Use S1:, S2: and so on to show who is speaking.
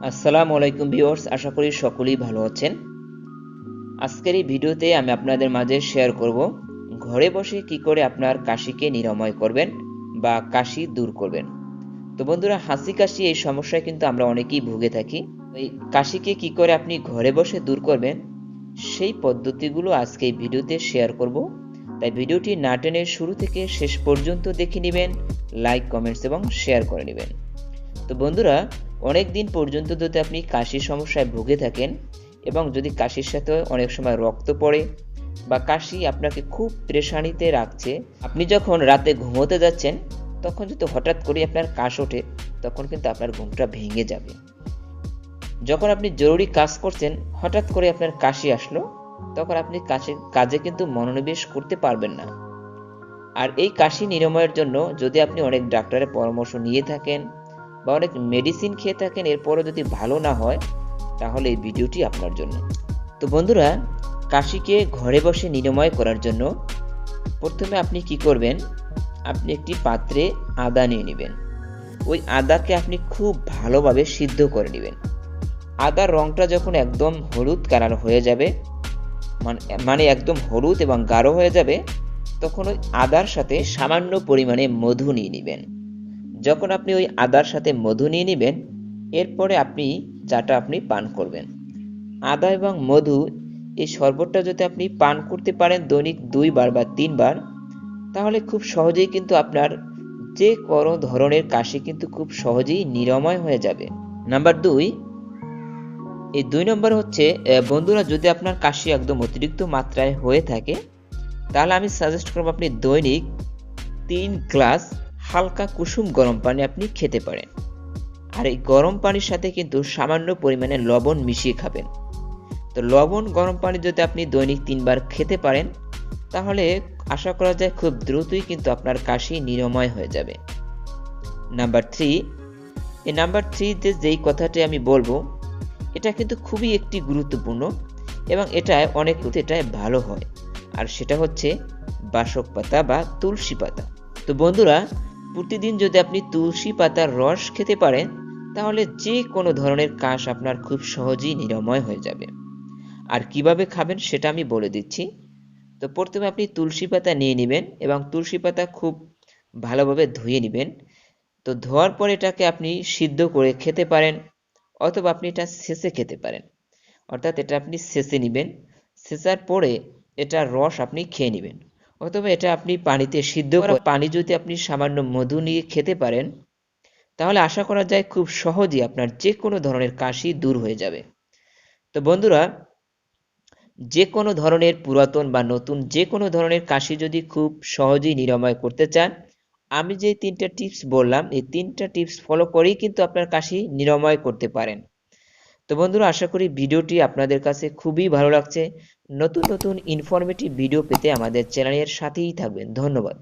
S1: আসসালামু আলাইকুম ভিউয়ার্স, আশা করি সকলেই ভালো আছেন। আজকের এই ভিডিওতে আমি আপনাদের মাঝে শেয়ার করব ঘরে বসে কি করে আপনার কাশিকে নিরাময় করবেন বা কাশি দূর করবেন। তো বন্ধুরা, হাঁচি কাশি এই সমস্যায় কিন্তু আমরা অনেকেই ভুগে থাকি। এই কাশিকে কি করে আপনি ঘরে বসে দূর করবেন সেই পদ্ধতিগুলো আজকে এই ভিডিওতে শেয়ার করব। তাই ভিডিওটি না টেনে শুরু থেকে শেষ পর্যন্ত দেখে নেবেন, লাইক, কমেন্টস এবং শেয়ার করে নেবেন। তো বন্ধুরা, অনেক দিন পর্যন্ত যদি আপনি কাশির সমস্যায় ভুগে থাকেন এবং যদি কাশির সাথে অনেক সময় রক্ত পড়ে বা কাশি আপনাকে খুব পেরেশানিতে রাখছে, আপনি যখন রাতে ঘুমোতে যাচ্ছেন তখন যদি হঠাৎ করে আপনার কাশ ওঠে, তখন কিন্তু আপনার ঘুমটা ভেঙে যাবে। যখন আপনি জরুরি কাজ করছেন হঠাৎ করে আপনার কাশি আসলো, তখন আপনি কাজে কিন্তু মনোনিবেশ করতে পারবেন না। আর এই কাশি নিরাময়ের জন্য যদি আপনি অনেক ডাক্তারের পরামর্শ নিয়ে থাকেন বা অনেক মেডিসিন খেয়ে থাকেন, এরপরও যদি ভালো না হয়, তাহলে এই ভিডিওটি আপনার জন্য। তো বন্ধুরা, কাশিকে ঘরে বসে নিরাময় করার জন্য প্রথমে আপনি কি করবেন, আপনি একটি পাত্রে আদা নিয়ে নেবেন। ওই আদাকে আপনি খুব ভালোভাবে সিদ্ধ করে নেবেন। আদার রঙটা যখন একদম হলুদ কালার হয়ে যাবে, মানে একদম হলুদ এবং গাঢ় হয়ে যাবে, তখন ওই আদার সাথে সামান্য পরিমাণে মধু নিয়ে নেবেন। যখন আপনি ওই আদার সাথে মধু নিয়ে নেবেন, এরপরে আপনি চাটা আপনি পান করবেন। আদা এবং মধু এই শরবতটা যদি আপনি পান করতে পারেন দৈনিক 2 বার বা 3 বার, তাহলে খুব সহজেই কিন্তু আপনার যে কোনো ধরনের কাশি কিন্তু খুব সহজেই নিরাময় হয়ে যাবে। নাম্বার 2, এই 2 নম্বর হচ্ছে, বন্ধুরা, যদি আপনার কাশি একদম অতিরিক্ত মাত্রায় হয়ে থাকে, তাহলে আমি সাজেস্ট করব আপনি দৈনিক 3 গ্লাস হালকা কুসুম গরম পানি আপনি খেতে পারেন। আর এই গরম পানির সাথে কিন্তু সামান্য পরিমাণে লবণ মিশিয়ে খাবেন। তো লবণ গরম পানি যদি আপনি দৈনিক 3 বার খেতে পারেন, তাহলে আশা করা যায় খুব দ্রুতই কিন্তু আপনার কাশি নিরাময় হয়ে যাবে। নাম্বার 3, এই নাম্বার 3 যেই কথাটি আমি বলবো, এটা কিন্তু খুবই একটি গুরুত্বপূর্ণ এবং এটায় এটায় ভালো হয়, আর সেটা হচ্ছে বাসক পাতা বা তুলসী পাতা। তো বন্ধুরা, প্রতিদিন যদি আপনি তুলসী পাতার রস খেতে পারেন, তাহলে যে কোনো ধরনের কাশ আপনার খুব সহজেই নিরাময় হয়ে যাবে। আর কিভাবে খাবেন সেটা আমি বলে দিচ্ছি। তো প্রথমে আপনি তুলসী পাতা নিয়ে নেবেন এবং তুলসী পাতা খুব ভালোভাবে ধুয়ে নেবেন। তো ধোয়ার পর এটাকে আপনি সিদ্ধ করে খেতে পারেন, অথবা আপনি এটা ছেঁচে খেতে পারেন। অর্থাৎ এটা আপনি ছেঁচে নেবেন, ছেঁচার পরে এটার রস আপনি খেয়ে নেবেন, অথবা এটা আপনি পানিতে সিদ্ধ করা পানি যদি আপনি সামান্য মধু নিয়ে খেতে পারেন, তাহলে আশা করা যায় খুব সহজেই আপনার যে কোনো ধরনের কাশি দূর হয়ে যাবে। তো বন্ধুরা, যে কোনো ধরনের পুরাতন বা নতুন যে কোনো ধরনের কাশি যদি খুব সহজেই নিরাময় করতে চান, আমি যে 3টা টিপস বললাম, এই 3টা টিপস ফলো করেই কিন্তু আপনার কাশি নিরাময় করতে পারেন। তো বন্ধুরা, আশা করি ভিডিওটি আপনাদের কাছে খুবই ভালো লাগছে। নতুন নতুন ইনফরমেটিভ ভিডিও পেতে আমাদের চ্যানেলের সাথেই থাকবেন। ধন্যবাদ।